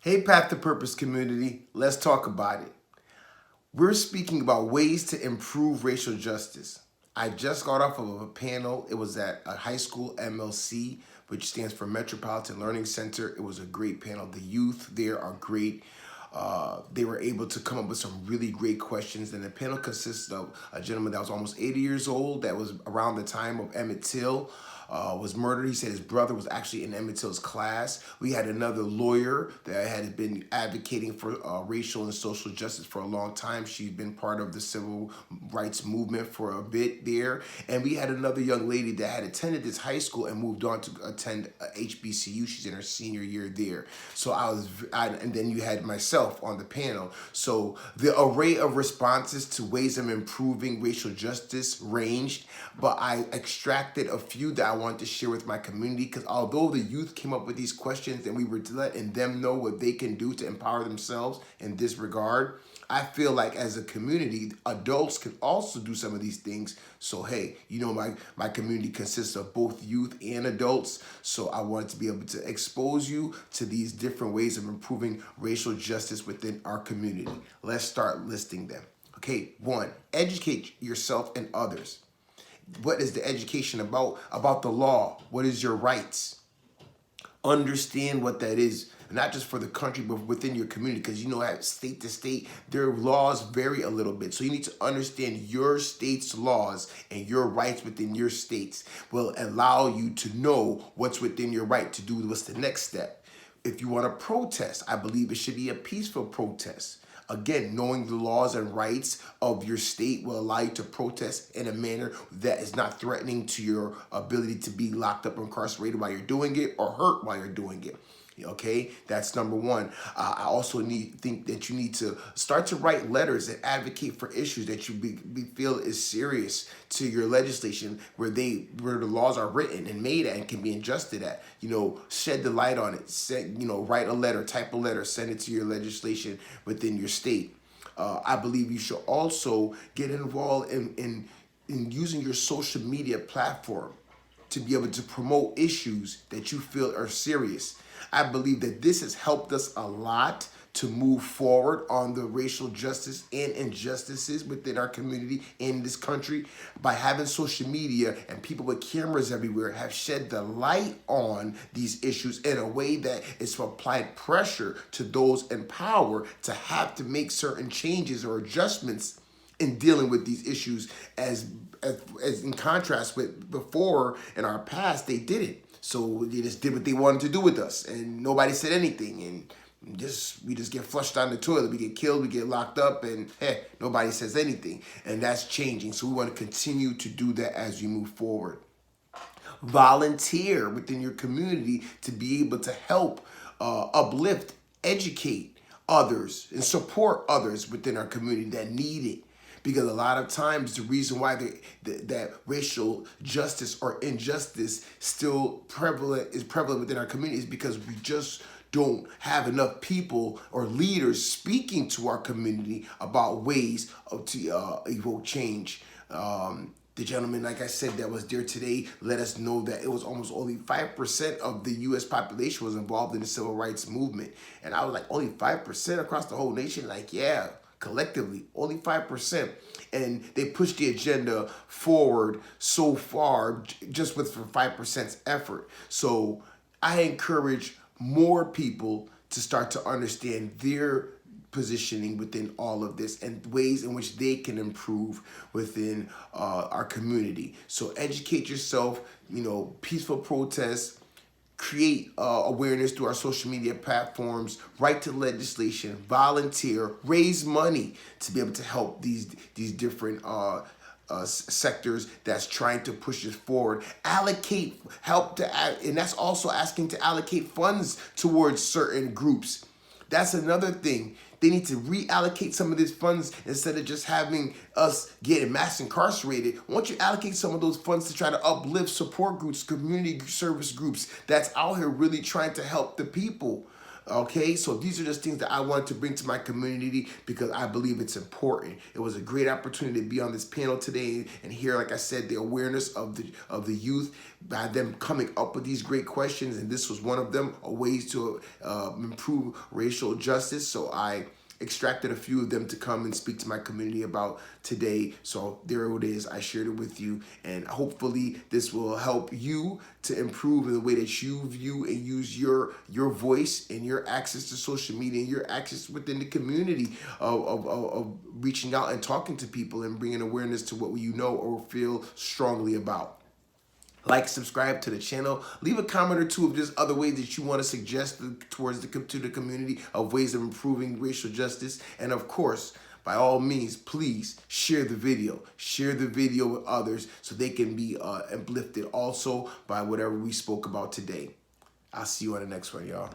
Hey, Path to Purpose community, let's talk about it. We're speaking about ways to improve racial justice. I just got off of a panel. It was at a high school MLC, which stands for Metropolitan Learning Center. It was a great panel. The youth there are great. They were able to come up with some really great questions. And the panel consists of a gentleman that was almost 80 years old, that was around the time of Emmett Till. Was murdered. He said his brother was actually in Emmett Till's class. We had another lawyer that had been advocating for racial and social justice for a long time. She'd been part of the civil rights movement for a bit there. And we had another young lady that had attended this high school and moved on to attend HBCU. She's in her senior year there. So and then you had myself on the panel. So the array of responses to ways of improving racial justice ranged, but I extracted a few that I wanted to share with my community, because although the youth came up with these questions and we were letting them know what they can do to empower themselves in this regard, I feel like as a community, adults can also do some of these things. So hey, my community consists of both youth and adults. So I wanted to be able to expose you to these different ways of improving racial justice within our community. Let's start listing them. Okay, 1, educate yourself and others. What is the education about? About the law. What is your rights? Understand what that is, not just for the country, but within your community, because at state to state, their laws vary a little bit. So you need to understand your state's laws, and your rights within your states will allow you to know what's within your right to do. What's the next step? If you want to protest, I believe it should be a peaceful protest. Again, knowing the laws and rights of your state will allow you to protest in a manner that is not threatening to your ability to be locked up or incarcerated while you're doing it, or hurt while you're doing it. Okay, that's number 1. I also think that you need to start to write letters and advocate for issues that you feel is serious to your legislation, where the laws are written and made at and can be adjusted at. Shed the light on it. Write a letter, type a letter, send it to your legislation within your state. I believe you should also get involved in using your social media platform to be able to promote issues that you feel are serious. I believe that this has helped us a lot to move forward on the racial justice and injustices within our community in this country, by having social media and people with cameras everywhere have shed the light on these issues in a way that it's applied pressure to those in power to have to make certain changes or adjustments in dealing with these issues, as in contrast with before in our past, they didn't. So they just did what they wanted to do with us, and nobody said anything, and we just get flushed down the toilet. We get killed, we get locked up, and hey, nobody says anything. And that's changing. So we want to continue to do that as you move forward. Volunteer within your community to be able to help uplift, educate others, and support others within our community that need it. Because a lot of times the reason why that racial justice or injustice still is prevalent within our community is because we just don't have enough people or leaders speaking to our community about ways to evoke change. The gentleman, like I said, that was there today let us know that it was almost only 5% of the U.S. population was involved in the civil rights movement. And I was like, only 5% across the whole nation? Like, yeah. Collectively, only 5%. And they pushed the agenda forward so far just with for 5% effort. So I encourage more people to start to understand their positioning within all of this and ways in which they can improve within our community. So educate yourself, peaceful protests, create awareness through our social media platforms, write to legislation, volunteer, raise money to be able to help these different sectors that's trying to push us forward. And that's also asking to allocate funds towards certain groups. That's another thing. They need to reallocate some of these funds instead of just having us getting mass incarcerated. Why don't you allocate some of those funds to try to uplift support groups, community service groups that's out here really trying to help the people? Okay, so these are just things that I wanted to bring to my community because I believe it's important. It was a great opportunity to be on this panel today and hear, like I said, the awareness of the youth by them coming up with these great questions, and this was one of them, ways to improve racial justice. So I extracted a few of them to come and speak to my community about today. So there it is. I shared it with you, and hopefully this will help you to improve in the way that you view and use your voice and your access to social media and your access within the community of reaching out and talking to people and bringing awareness to what you know or feel strongly about. Like, subscribe to the channel. Leave a comment or two of just other ways that you want to suggest towards to the community of ways of improving racial justice. And of course, by all means, please share the video. Share the video with others so they can be uplifted also by whatever we spoke about today. I'll see you on the next one, y'all.